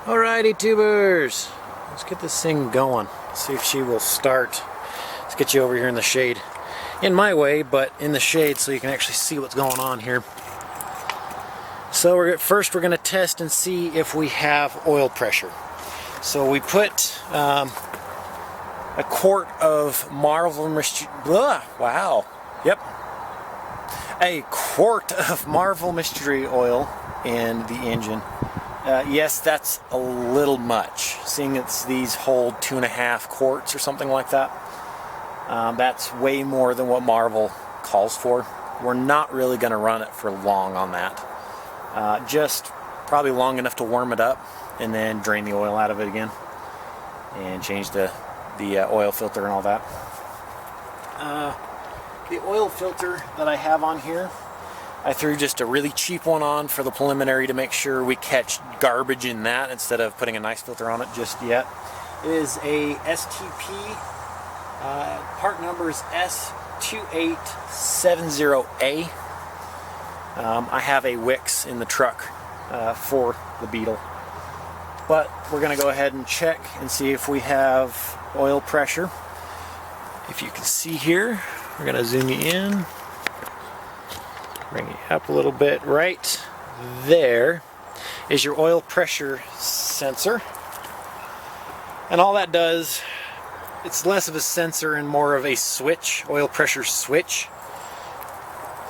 Alrighty, tubers, let's get this thing going. See if she will start. Let's get you over here in the shade. In my way, but in the shade so you can actually see what's going on here. So first we're going to test and see if we have oil pressure. So we put a quart of Marvel Mystery... wow. Yep. A quart of Marvel Mystery Oil in the engine. Yes, that's a little much, seeing these hold 2.5 quarts or something like that. That's way more than what Marvel calls for. We're not really going to run it for long on that. Just probably long enough to warm it up and then drain the oil out of it again and change the oil filter and all that. The oil filter that I have on here, I threw just a really cheap one on for the preliminary to make sure we catch garbage in that instead of putting a nice filter on it just yet. It is a STP, part number is S2870A. I have a Wix in the truck for the Beetle. But we're going to go ahead and check and see if we have oil pressure. If you can see here, we're going to zoom you in. Bring it up a little bit. Right there is your oil pressure sensor. And all that does, it's less of a sensor and more of a switch, oil pressure switch.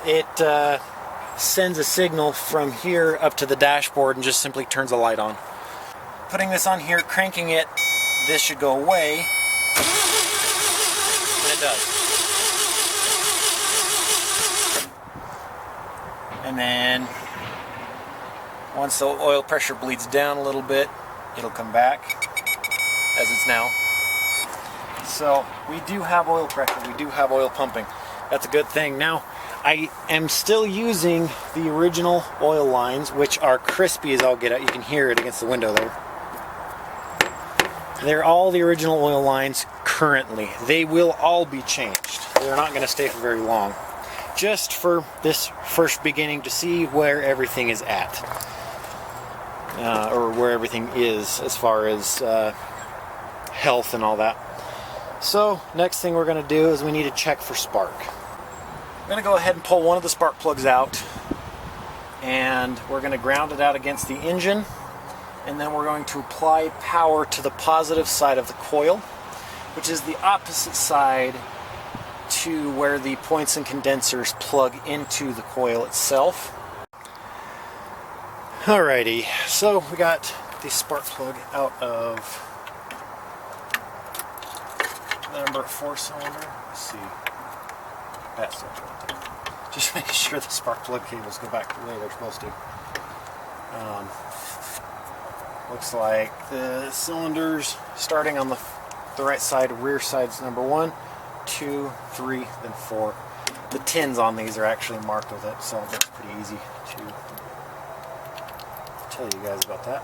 It sends a signal from here up to the dashboard and just simply turns a light on. Putting this on here, cranking it, this should go away. And it does. And then once the oil pressure bleeds down a little bit, it'll come back as it's now. So we do have oil pressure, we do have oil pumping. That's a good thing. Now I am still using the original oil lines, which are crispy as all get out. You can hear it against the window there. They're all the original oil lines currently. They will all be changed. They're not going to stay for very long. Just for this first beginning to see where everything is at. Or where everything is as far as health and all that. So, next thing we're going to do is we need to check for spark. I'm going to go ahead and pull one of the spark plugs out. And we're going to ground it out against the engine. And then we're going to apply power to the positive side of the coil, which is the opposite side to where the points and condensers plug into the coil itself. Alrighty, so we got the spark plug out of the number 4 cylinder. Let's see. That's right there. Just make sure the spark plug cables go back the way they're supposed to. Looks like the cylinders starting on the right side, rear side's number 1, 2, 3, then 4. The tins on these are actually marked with it, so it's pretty easy to tell you guys about that.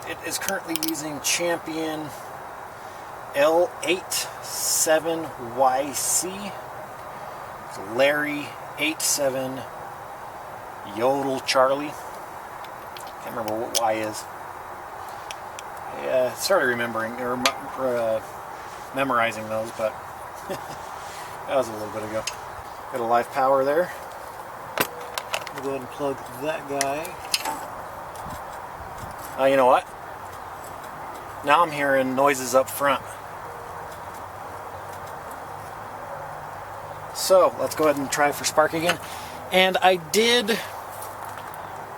It is currently using Champion L87YC. Larry 87 Yodel Charlie. Can't remember what Y is. Yeah, started remembering or memorizing those, but that was a little bit ago. Got a live power there. We'll go ahead and plug that guy. You know what? Now I'm hearing noises up front. So let's go ahead and try for spark again. And I did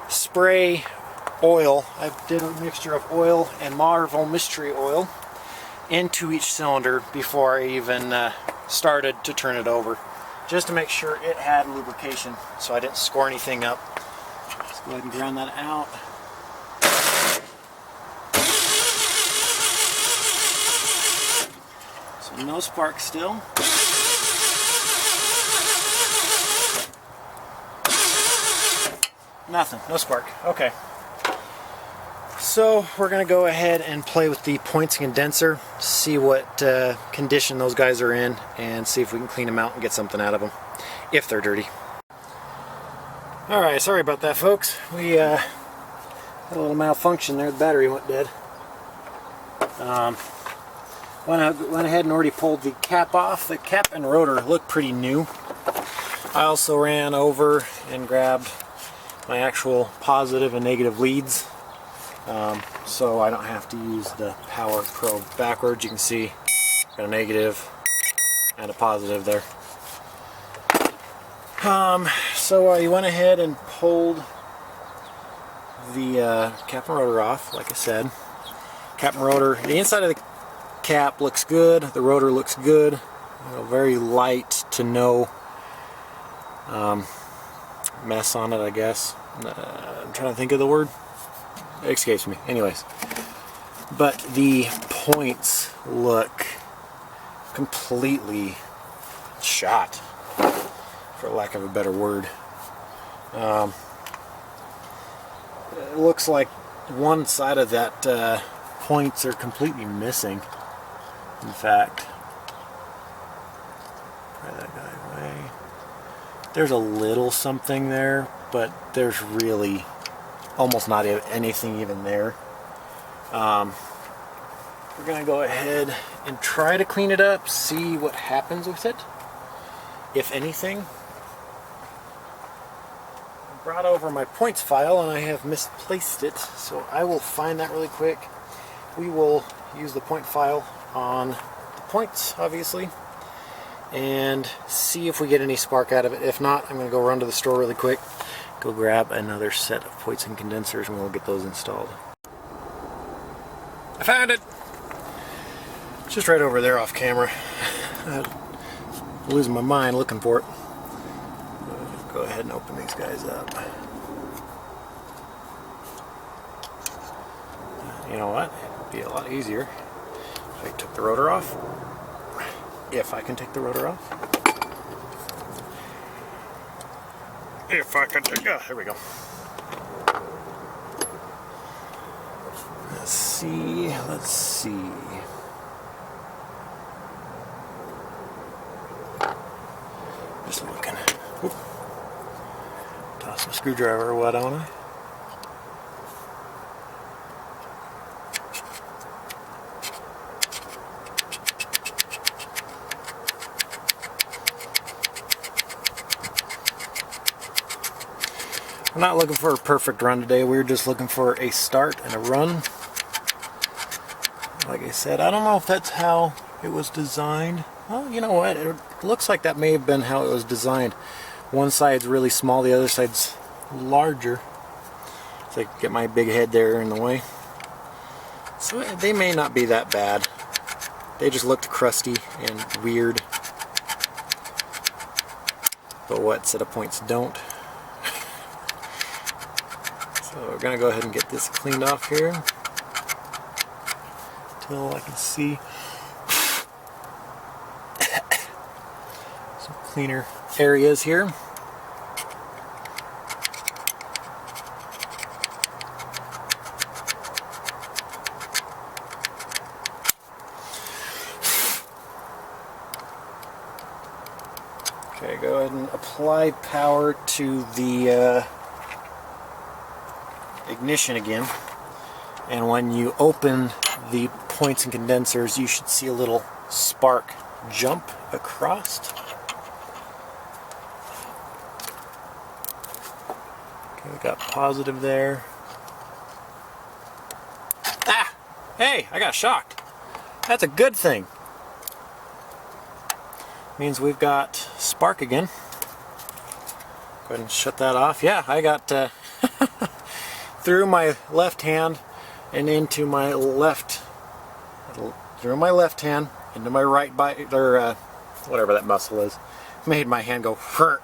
spray oil. I did a mixture of oil and Marvel Mystery Oil into each cylinder before I even started to turn it over, just to make sure it had lubrication so I didn't score anything up. Let's go ahead and ground that out. So no spark still. Nothing, no spark. Okay. So we're going to go ahead and play with the points condenser, see what condition those guys are in, and see if we can clean them out and get something out of them, if they're dirty. Alright, sorry about that, folks. We Had a little malfunction there, the battery went dead. Went ahead and already pulled the cap off. The cap and rotor look pretty new. I also ran over and grabbed my actual positive and negative leads, so I don't have to use the power probe backwards. You can see got a negative and a positive there. So I went ahead and pulled the cap and rotor off, like I said. Cap and rotor, the inside of the cap looks good, the rotor looks good, very light to no mess on it, I guess. I'm trying to think of the word. It escapes me. Anyways. But the points look completely shot, for lack of a better word. It looks like one side of that points are completely missing. In fact, pry that guy away. There's a little something there, but there's really almost not anything even there. We're gonna go ahead and try to clean it up, see what happens with it, if anything. I brought over my points file and I have misplaced it, so I will find that really quick. We will use the point file on the points, obviously, and see if we get any spark out of it. If not, I'm going to go run to the store really quick, go grab another set of points and condensers, and we'll get those installed. I found it! It's just right over there off camera. I'm losing my mind looking for it. Go ahead and open these guys up. You know what? It'd be a lot easier if I took the rotor off. If I can take the rotor off. If I can take, there we go. Let's see. Just looking. Oop. Toss my screwdriver, why don't I? We're not looking for a perfect run today, we're just looking for a start and a run. Like I said, I don't know if that's how it was designed. Well, you know what, it looks like that may have been how it was designed. One side's really small, the other side's larger. So I can get my big head there in the way. So they may not be that bad. They just looked crusty and weird. But what set of points don't? So we're going to go ahead and get this cleaned off here until I can see some cleaner areas here. Okay, go ahead and apply power to the ignition again, and when you open the points and condensers you should see a little spark jump across. Okay, we got positive there. Ah! Hey, I got shocked. That's a good thing. Means we've got spark again. Go ahead and shut that off. Yeah, I got through my left hand and into my left, through my left hand into my right or whatever that muscle is. Made my hand go hurt.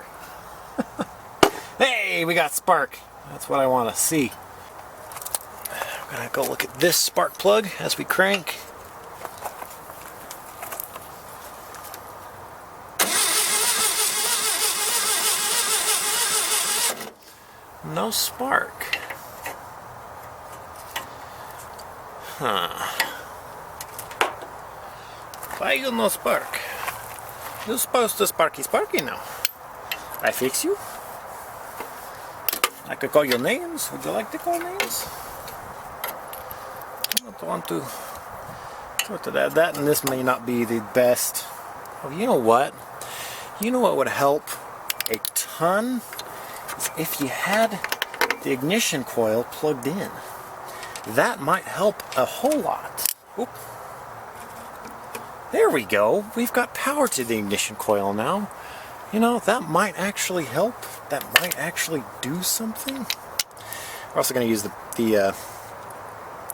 Hey, we got spark. That's what I want to see. I'm gonna go look at this spark plug as we crank. No spark. Huh. Why you no spark? You're supposed to sparky now. I fix you? I could call your names. Would you like to call names? want to sort of that, and this may not be the best. Oh, you know what? You know what would help a ton? Is if you had the ignition coil plugged in. That might help a whole lot. Oop. There we go. We've got power to the ignition coil now. You know, that might actually help. That might actually do something. We're also going to use the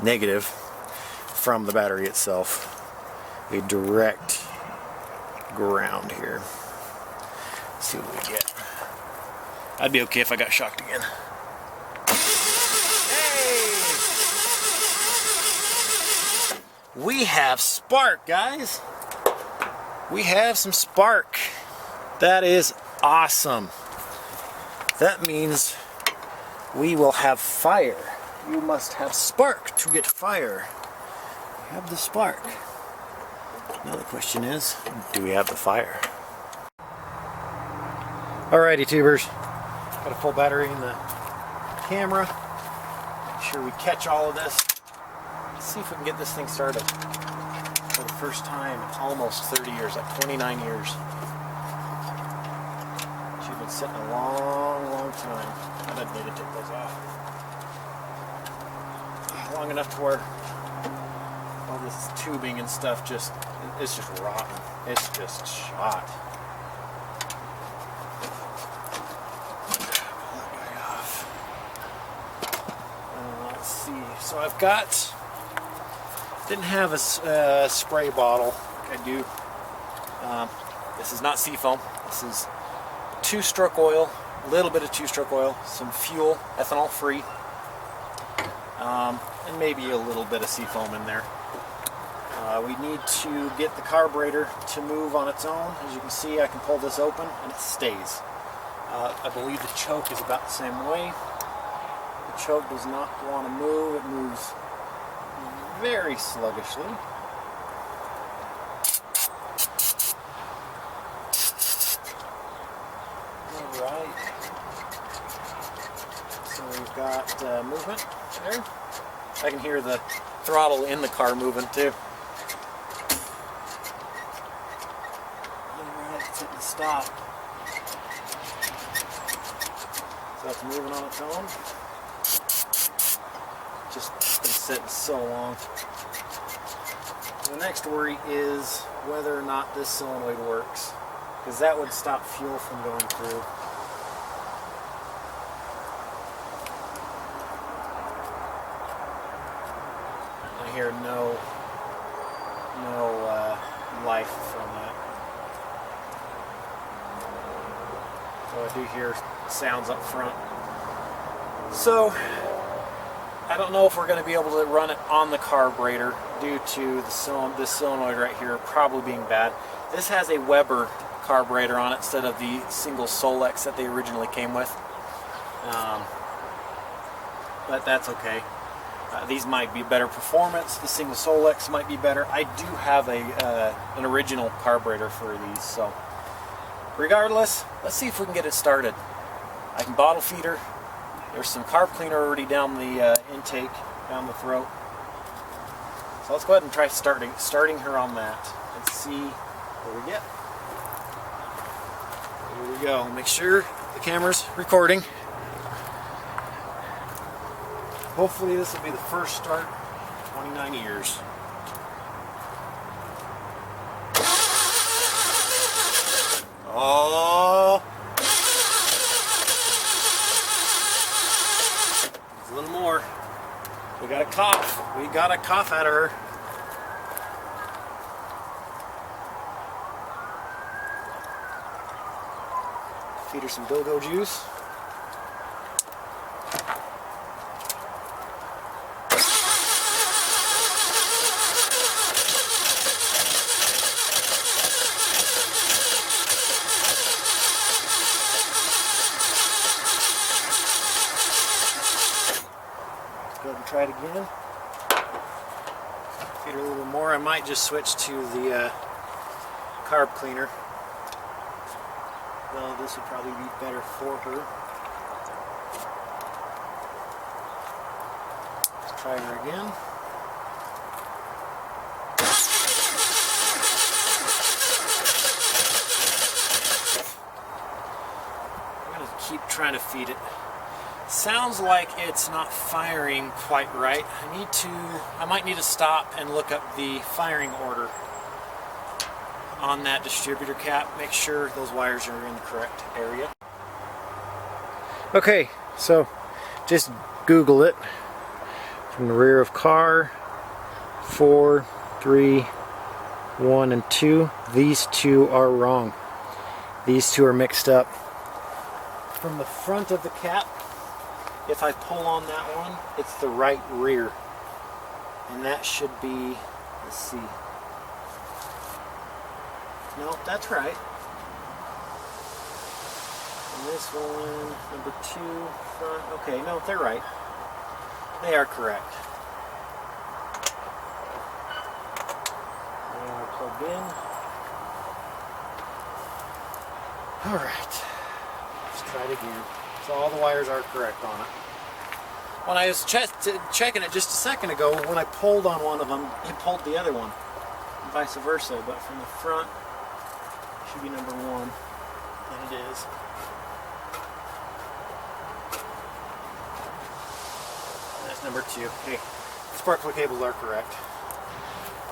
negative from the battery itself. A direct ground here. Let's see what we get. I'd be okay if I got shocked again. Hey! We have spark, guys. We have some spark. That is awesome. That means we will have fire. You must have spark to get fire. We have the spark. Now the question is, do we have the fire? Alrighty, tubers. Got a full battery in the camera. Make sure we catch all of this. Let's see if we can get this thing started. For the first time in almost 30 years, like 29 years. She's been sitting a long, long time. I didn't need to take those off. Long enough to where all this tubing and stuff it's just rotten. It's just shot. Let's see. So I've got, didn't have a spray bottle. I do. This is not seafoam. This is two-stroke oil, a little bit of two-stroke oil, some fuel, ethanol free, and maybe a little bit of seafoam in there. We need to get the carburetor to move on its own. As you can see, I can pull this open and it stays. I believe the choke is about the same way. The choke does not want to move. It moves very sluggishly. Alright. So we've got movement there. I can hear the throttle in the car moving too. Alright, it's hitting stop. So it's moving on its own. Just been sitting so long. The next worry is whether or not this solenoid works, because that would stop fuel from going through. I hear no life from that. So I do hear sounds up front. So I don't know if we're going to be able to run it on the carburetor due to this solenoid right here probably being bad. This has a Weber carburetor on it instead of the single Solex that they originally came with. But that's okay. These might be better performance. The single Solex might be better. I do have an original carburetor for these, so regardless, let's see if we can get it started. I can bottle feed her. There's some carb cleaner already down the intake, down the throat. So let's go ahead and try starting her on that and see what we get. Here we go. Make sure the camera's recording. Hopefully this will be the first start in 29 years. Oh! A little more. We got a cough. We got a cough out of her. Feed her some go-go juice. Go ahead and try it again. Feed her a little more. I might just switch to the carb cleaner. Though this would probably be better for her. Let's try her again. trying to feed it. Sounds like it's not firing quite right. I might need to stop and look up the firing order on that distributor cap. Make sure those wires are in the correct area. Okay, so just Google it. From the rear of car, 4, 3, 1, and 2. These two are wrong. These two are mixed up. From the front of the cap, if I pull on that one, it's the right rear. And that should be, let's see. No, that's right. And this one, number 2, front. Okay, no, they're right. They are correct. They are plugged in. Alright. Let's try it again. So all the wires are correct on it. When I was checking it just a second ago, when I pulled on one of them, it pulled the other one. And vice versa. But from the front, it should be number 1. And it is. Number 2. Okay, spark plug cables are correct.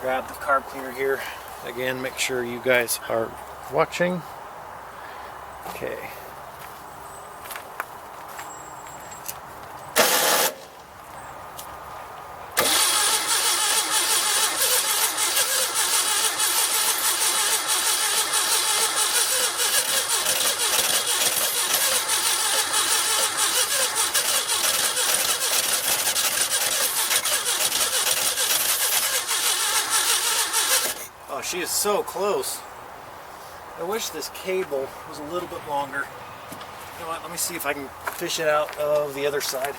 Grab the carb cleaner here. Again, make sure you guys are watching. Okay. Oh, she is so close. I wish this cable was a little bit longer. You know what, let me see if I can fish it out of the other side.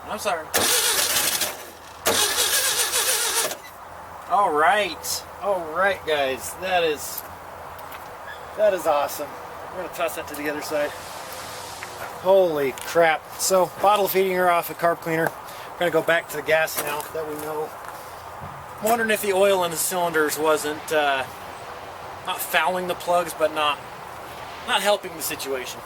I'm sorry. All right, guys. That is awesome. We're gonna toss that to the other side. Holy crap! So, bottle feeding her off a carb cleaner. We're gonna go back to the gas now that we know. I'm wondering if the oil in the cylinders wasn't not fouling the plugs, but not helping the situation.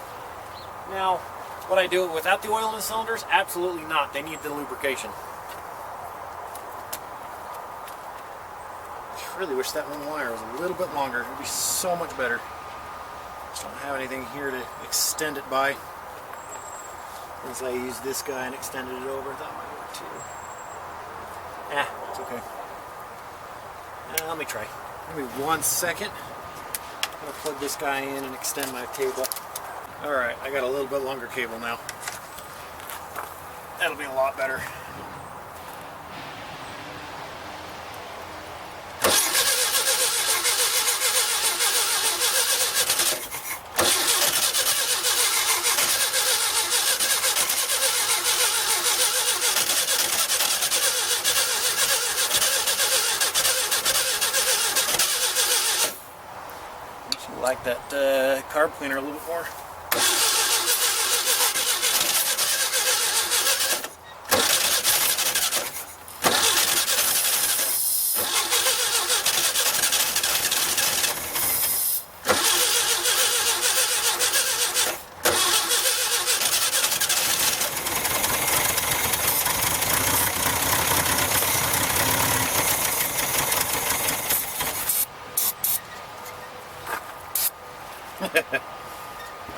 Now, would I do it without the oil in the cylinders? Absolutely not. They need the lubrication. I really wish that one wire was a little bit longer. It would be so much better. Just don't have anything here to extend it by. Since I used this guy and extended it over, that might work too. It's okay. Let me try. Give me 1 second. I'm going to plug this guy in and extend my cable. Alright, I got a little bit longer cable now. That'll be a lot better. I like that carb cleaner a little bit more.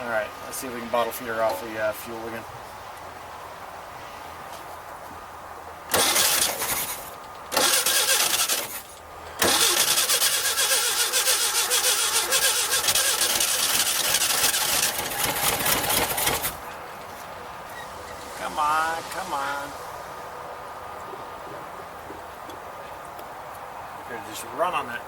Alright, let's see if we can bottle feed her off the fuel again. come on. We're gonna just run on that.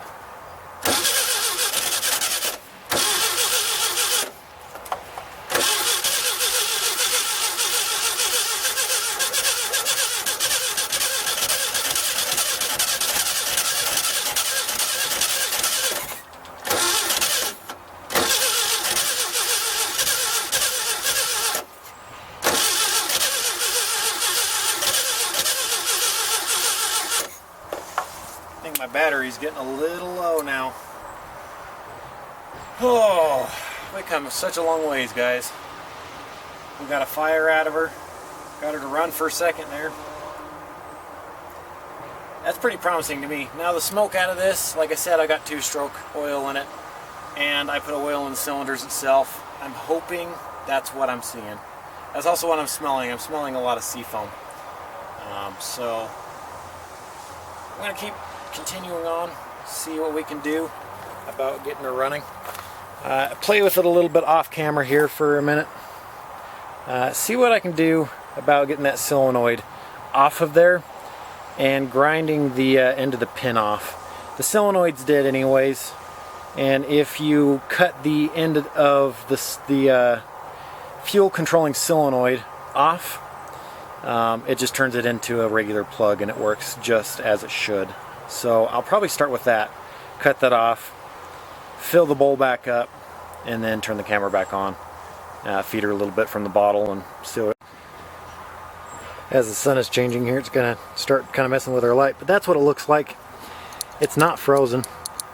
I think my battery's getting a little low now. Oh, we come such a long ways, guys. We got a fire out of her. Got her to run for a second there. That's pretty promising to me. Now the smoke out of this, like I said, I got 2-stroke oil in it. And I put oil in the cylinders itself. I'm hoping that's what I'm seeing. That's also what I'm smelling. I'm smelling a lot of sea foam. So I'm going to keep continuing on, see what we can do about getting her running. Play with it a little bit off camera here for a minute. See what I can do about getting that solenoid off of there and grinding the end of the pin off. The solenoid's dead anyways, and if you cut the end of the fuel controlling solenoid off, it just turns it into a regular plug and it works just as it should. So I'll probably start with that, cut that off, fill the bowl back up, and then turn the camera back on. Feed her a little bit from the bottle and seal it. As the sun is changing here, it's going to start kind of messing with our light, but that's what it looks like. It's not frozen,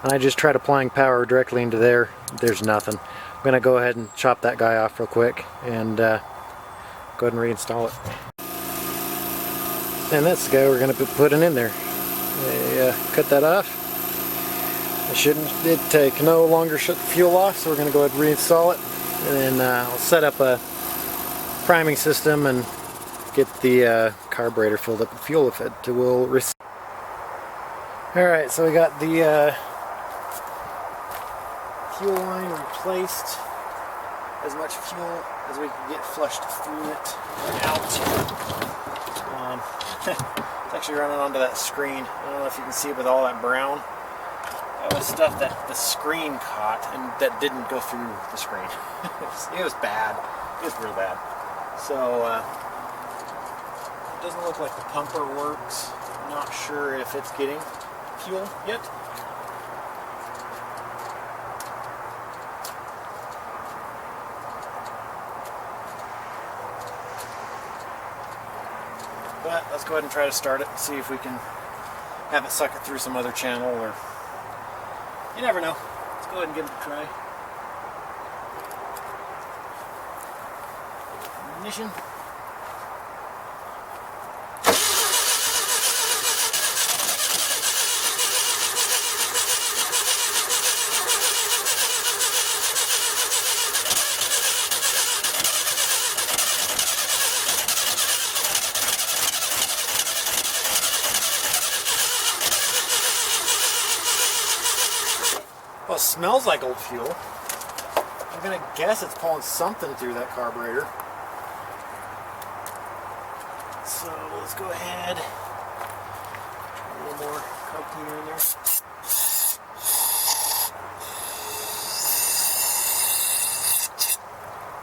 and I just tried applying power directly into there. There's nothing. I'm going to go ahead and chop that guy off real quick and go ahead and reinstall it. And that's the guy we're going to be putting in there. Cut that off. It take no longer shut the fuel off, so we're going to go ahead and reinstall it. And then I'll set up a priming system and get the carburetor filled up with fuel if it will receive. Alright, so we got the fuel line replaced. As much fuel as we can get flushed through it and out. It's actually running onto that screen. I don't know if you can see it with all that brown. That was stuff that the screen caught and that didn't go through the screen. It was bad. It was real bad. So, it doesn't look like the pumper works. I'm not sure if it's getting fuel yet. But let's go ahead and try to start it and see if we can have it suck it through some other channel, or you never know. Let's go ahead and give it a try. Ignition. Well, it smells like old fuel. I'm gonna guess it's pulling something through that carburetor. So let's go ahead. Try a little more carb cleaner in there.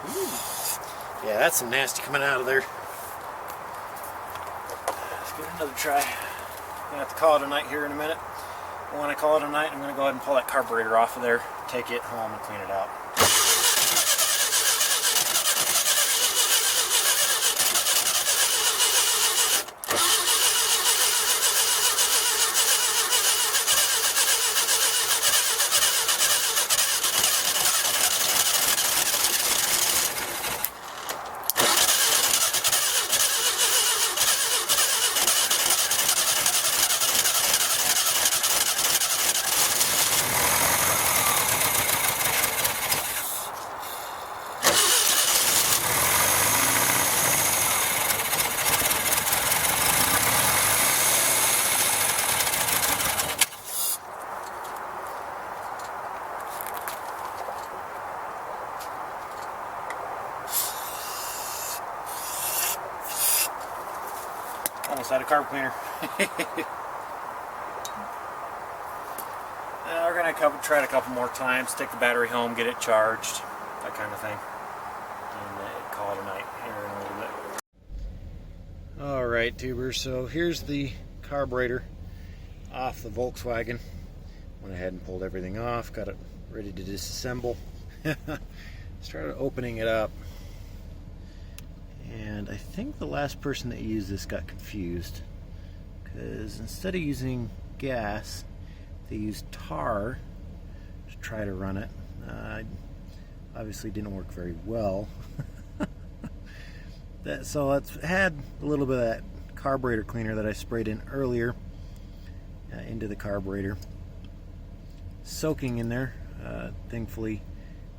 Ooh. Yeah, that's some nasty coming out of there. Let's give it another try. I'm gonna have to call it a night here in a minute. When I call it a night, I'm going to go ahead and pull that carburetor off of there, take it home and clean it out. almost out of carb cleaner. We're going to try it a couple more times, take the battery home, get it charged, that kind of thing, and call it a night here in a little bit. Alright tubers, so here's the carburetor off the Volkswagen. Went ahead and pulled everything off, got it ready to disassemble. Started opening it up, and I think the last person that used this got confused, because instead of using gas, they used tar to try to run it. Obviously didn't work very well. So it's had a little bit of that carburetor cleaner that I sprayed in earlier into the carburetor, soaking in there, thankfully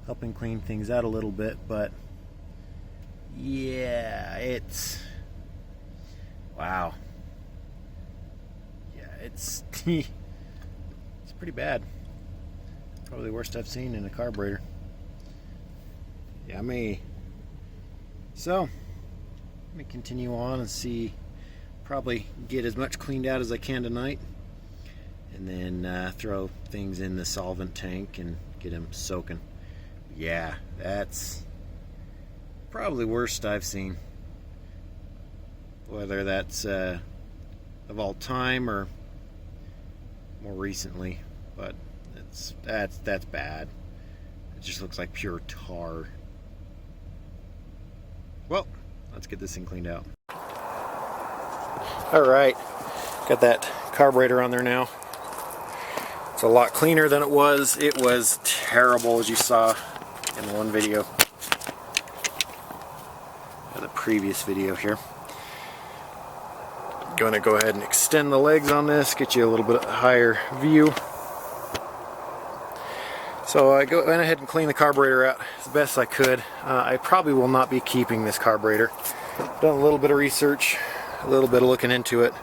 helping clean things out a little bit. But yeah, it's wow. Yeah, it's it's pretty bad. Probably the worst I've seen in a carburetor. Yummy. So let me continue on and see, probably get as much cleaned out as I can tonight, and then throw things in the solvent tank and get them soaking. Yeah, that's probably the worst I've seen, whether that's of all time or more recently, but that's bad. It just looks like pure tar. Well, let's get this thing cleaned out. Alright, got that carburetor on there now. It's a lot cleaner than it was. It was terrible, as you saw in one video, the previous video here. Going to go ahead and extend the legs on this, get you a little bit higher view. So I went ahead and cleaned the carburetor out as best I could. I probably will not be keeping this carburetor. Done a little bit of research, a little bit of looking into it.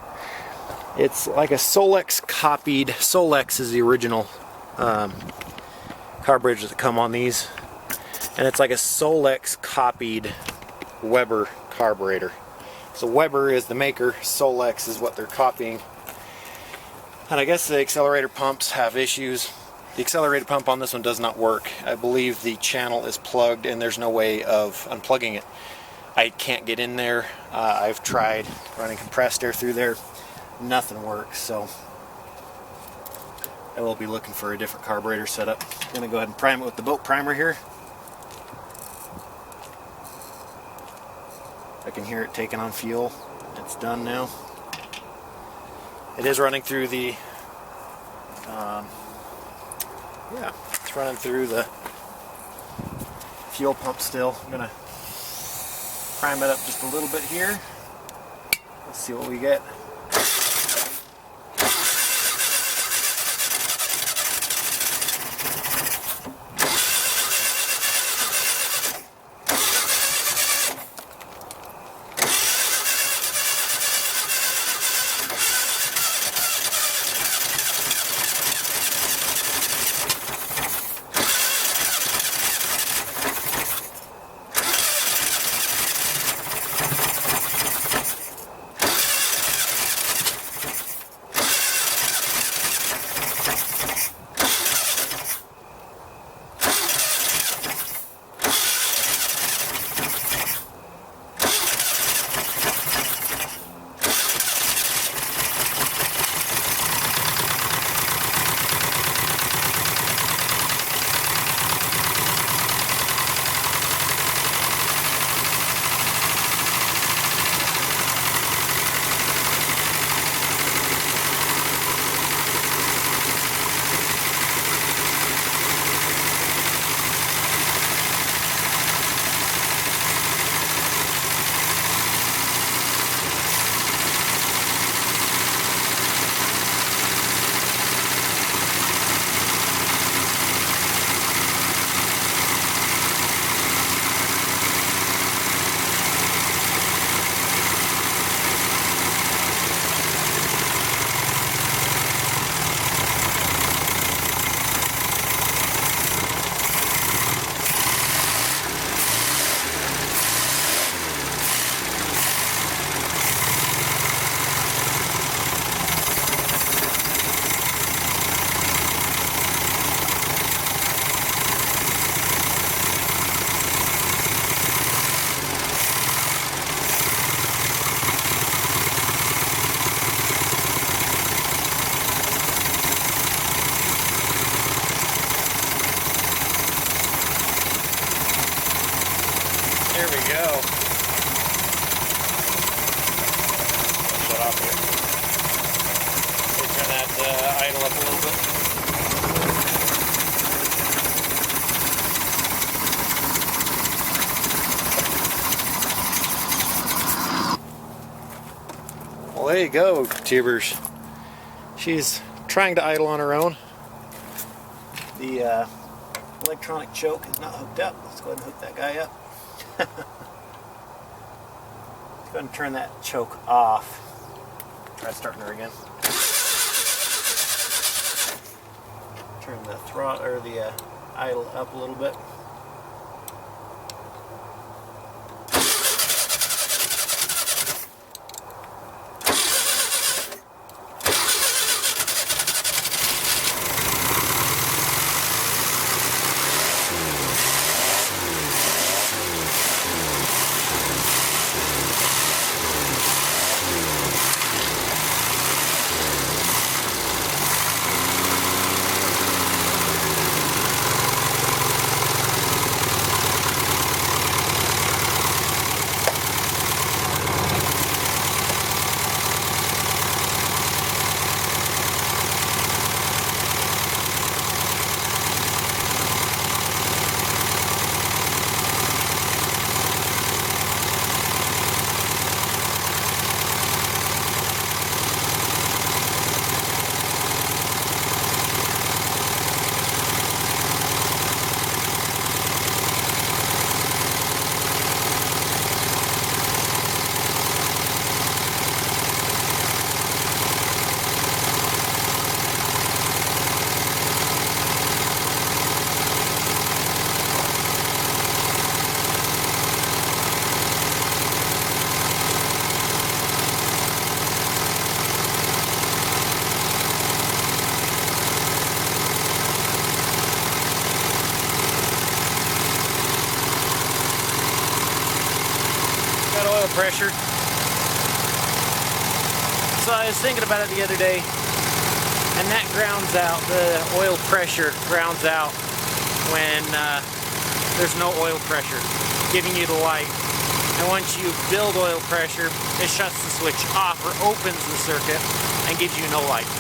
It's like a Solex copied. Solex is the original carburetors that come on these, and it's like a Solex copied Weber carburetor. So Weber is the maker, Solex is what they're copying. And I guess the accelerator pumps have issues. The accelerator pump on this one does not work. I believe the channel is plugged and there's no way of unplugging it. I can't get in there. I've tried running compressed air through there. Nothing works, so I will be looking for a different carburetor setup. I'm going to go ahead and prime it with the boat primer here. I can hear it taking on fuel. It's done now. It is running through the yeah, it's running through the fuel pump still. I'm gonna prime it up just a little bit here. Let's see what we get. we go. Shut off here. Turn that idle up a little bit. Well, there you go, tubers. She's trying to idle on her own. The electronic choke is not hooked up. Let's go ahead and hook that guy up. Let's go ahead and turn that choke off. Try starting her again. Turn the throttle or the idle up a little bit. Oil pressure. So I was thinking about it the other day, and that grounds out, the oil pressure grounds out when there's no oil pressure giving you the light. And once you build oil pressure, it shuts the switch off or opens the circuit and gives you no light.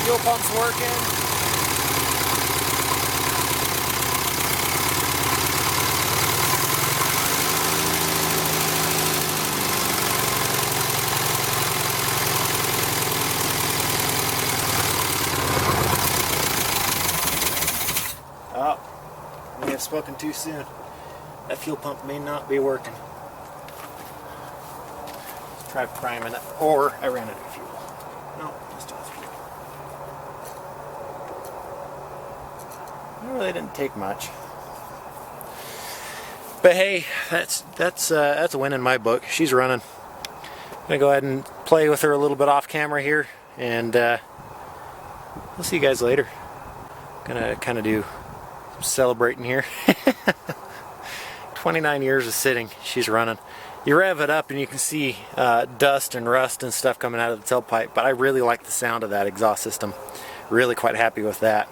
Fuel pump's working. Oh, we have spoken too soon. That fuel pump may not be working. Let's try priming it, or I ran out of fuel. No, just off fuel. It really didn't take much, but hey, that's a win in my book. She's running. I'm gonna go ahead and play with her a little bit off camera here, and we'll see you guys later. Gonna kind of do some celebrating here. 29 years of sitting, she's running. You rev it up and you can see dust and rust and stuff coming out of the tailpipe, but I really like the sound of that exhaust system. Really quite happy with that.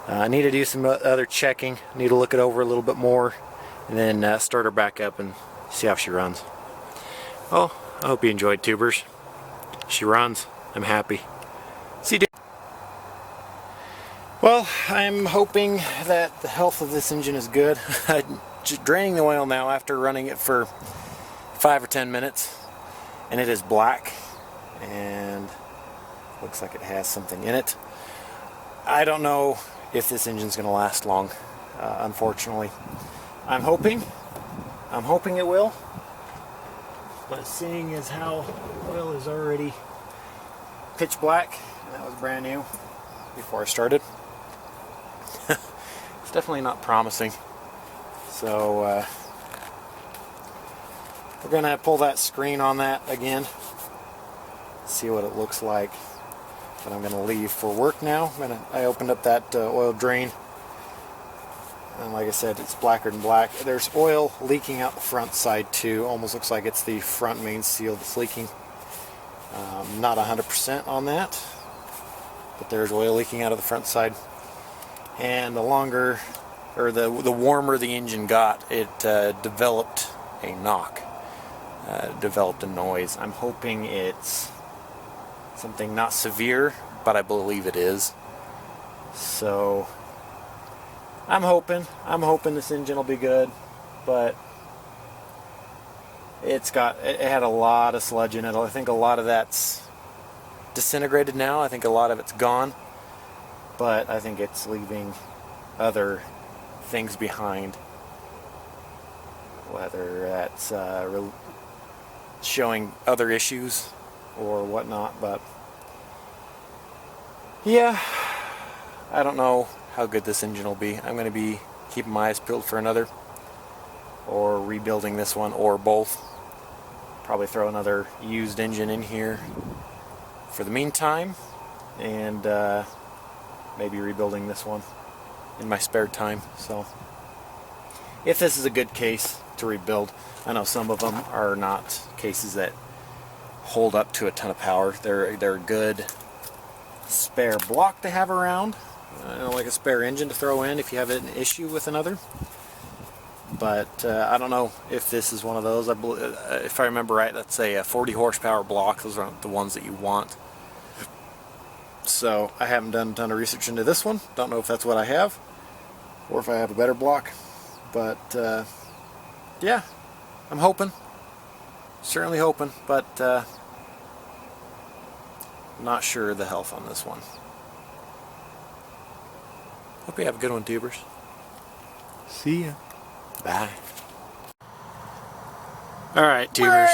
I need to do some other checking, need to look it over a little bit more, and then start her back up and see how she runs. Well, I hope you enjoyed, tubers. She runs. I'm happy. See you. Well, I'm hoping that the health of this engine is good. I'm just draining the oil now after running it for 5 or 10 minutes, and it is black and looks like it has something in it. I don't know if this engine's going to last long, unfortunately. I'm hoping it will, but seeing as how oil is already pitch black, and that was brand new before I started, it's definitely not promising. So we're going to pull that screen on that again see what it looks like. But I'm going to leave for work now. I opened up that oil drain, and like I said, it's blacker than black. There's oil leaking out the front side too. Almost looks like it's the front main seal that's leaking. Not 100% on that, but there's oil leaking out of the front side. And the longer, or the warmer the engine got, it developed a knock, developed a noise. I'm hoping it's something not severe, but I believe it is. So I'm hoping this engine will be good, but it had a lot of sludge in it. I think a lot of that's disintegrated now. I think a lot of it's gone, but I think it's leaving other things behind, whether that's showing other issues or whatnot. But yeah, I don't know how good this engine will be. I'm going to be keeping my eyes peeled for another, or rebuilding this one, or both. Probably throw another used engine in here for the meantime, and maybe rebuilding this one in my spare time. So if this is a good case to rebuild, I know some of them are not cases that hold up to a ton of power. They're a good spare block to have around, like a spare engine to throw in if you have an issue with another. But I don't know if this is one of those. If I remember right, that's a 40 horsepower block. Those aren't the ones that you want. So I haven't done a ton of research into this one. Don't know if that's what I have, or if I have a better block. But yeah, I'm hoping. Certainly hoping, but not sure of the health on this one. Hope you have a good one, tubers. See ya. Bye. Alright, tubers.